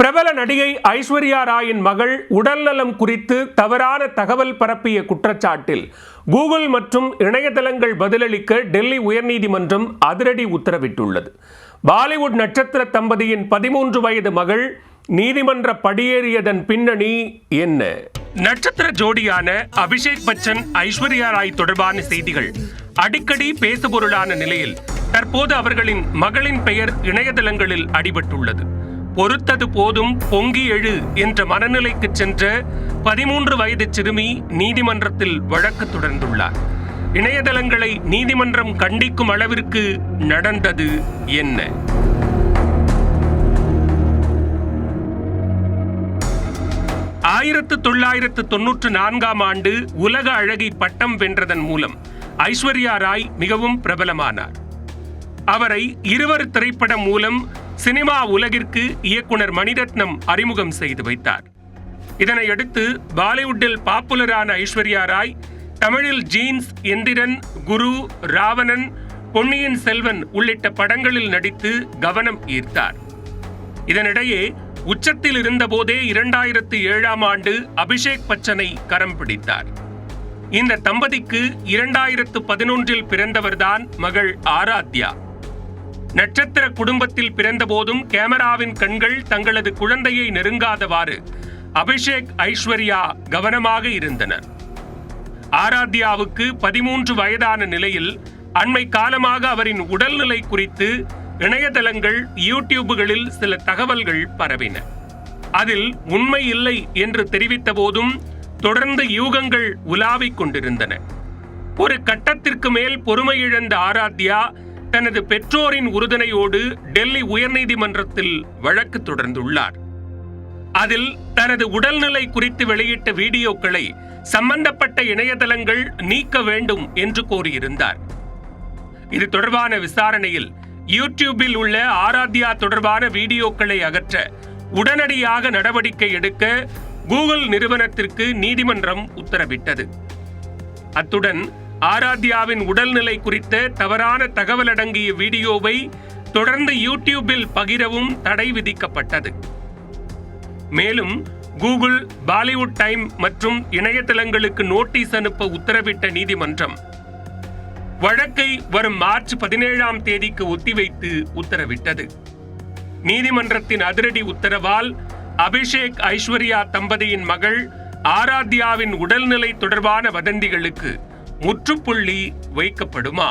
பிரபல நடிகை ஐஸ்வர்யா ராயின் மகள் உடல்நலம் குறித்து தவறான தகவல் பரப்பிய குற்றச்சாட்டில் கூகுள் மற்றும் இணையதளங்கள் பதிலளிக்க டெல்லி உயர்நீதிமன்றம் அதிரடி உத்தரவிட்டுள்ளது. பாலிவுட் நட்சத்திர தம்பதியின் 13 வயது மகள் நீதிமன்ற படியேறியதன் பின்னணி என்ன? நட்சத்திர ஜோடியான அபிஷேக் பச்சன், ஐஸ்வர்யா ராய் தொடர்பான செய்திகள் அடிக்கடி பேசுபொருளான நிலையில் தற்போது அவர்களின் மகளின் பெயர் இணையதளங்களில் அடிபட்டுள்ளது. பொறுத்தது போதும் பொங்கி எழு என்ற மனநிலைக்கு சென்ற 13 வயது சிறுமி நீதிமன்றத்தில் வழக்கு தொடர்ந்துள்ளார். இணையதளங்களை நீதிமன்றம் கண்டிக்கும் அளவிற்கு நடந்தது என்ன? ஆயிரத்து 1994 ஆண்டு உலக அழகி பட்டம் வென்றதன் மூலம் ஐஸ்வர்யா ராய் மிகவும் பிரபலமானார். அவரை 20 திரைப்படம் மூலம் சினிமா உலகிற்கு இயக்குனர் மணிரத்னம் அறிமுகம் செய்து வைத்தார். இதனையடுத்து பாலிவுட்டில் பாப்புலரான ஐஸ்வர்யா ராய் தமிழில் ஜீன்ஸ், எந்திரன், குரு, ராவணன், பொன்னியின் செல்வன் உள்ளிட்ட படங்களில் நடித்து கவனம் ஈர்த்தார். இதனிடையே உச்சத்தில் இருந்தபோதே 2007 ஆண்டு அபிஷேக் பச்சனை கரம் பிடித்தார். இந்த தம்பதிக்கு 2011 பிறந்தவர்தான் மகள் ஆராத்யா. நட்சத்திர குடும்பத்தில் பிறந்த போதும் கேமராவின் கண்கள் தங்களது குழந்தையை நெருங்காதவாறு அபிஷேக், ஐஸ்வர்யா கவனமாக இருந்தனர். ஆராத்யாவுக்கு 13 வயதான நிலையில் அண்மை காலமாக அவரின் உடல்நிலை குறித்து இணையதளங்கள், யூடியூபுகளில் சில தகவல்கள் பரவின. அதில் உண்மை இல்லை என்று தெரிவித்த போதும் தொடர்ந்து யூகங்கள் உலாவிக் கொண்டிருந்தன. ஒரு கட்டத்திற்கு மேல் பொறுமை இழந்த ஆராத்யா தனது பெற்றோரின் உறுதுணையோடு டெல்லி உயர்நீதிமன்றத்தில் வழக்கு தொடர்ந்துள்ளார். அதில் தனது உடல்நிலை குறித்து வெளியிட்ட வீடியோக்களை சம்பந்தப்பட்ட இணையதளங்கள் நீக்க வேண்டும் என்று கோரியிருந்தார். இது தொடர்பான விசாரணையில் யூடியூபில் உள்ள ஆராத்யா தொடர்பான வீடியோக்களை அகற்ற உடனடியாக நடவடிக்கை எடுக்க கூகுள் நிறுவனத்திற்கு நீதிமன்றம் உத்தரவிட்டது. அத்துடன் ஆராத்யாவின் உடல்நிலை குறித்த தவறான தகவல் அடங்கிய வீடியோவை தொடர்ந்து யூடியூபில் பகிரவும் தடை விதிக்கப்பட்டது. மேலும் கூகுள், பாலிவுட் டைம் மற்றும் இணையதளங்களுக்கு நோட்டீஸ் அனுப்ப உத்தரவிட்ட நீதிமன்றம் வழக்கை வரும் மார்ச் 17 ஒத்திவைத்து உத்தரவிட்டது. நீதிமன்றத்தின் அதிரடி உத்தரவால் அபிஷேக், ஐஸ்வர்யா தம்பதியின் மகள் ஆராத்யாவின் உடல்நிலை தொடர்பான வதந்திகளுக்கு முற்றுப்புள்ளி வைக்கப்படுமா?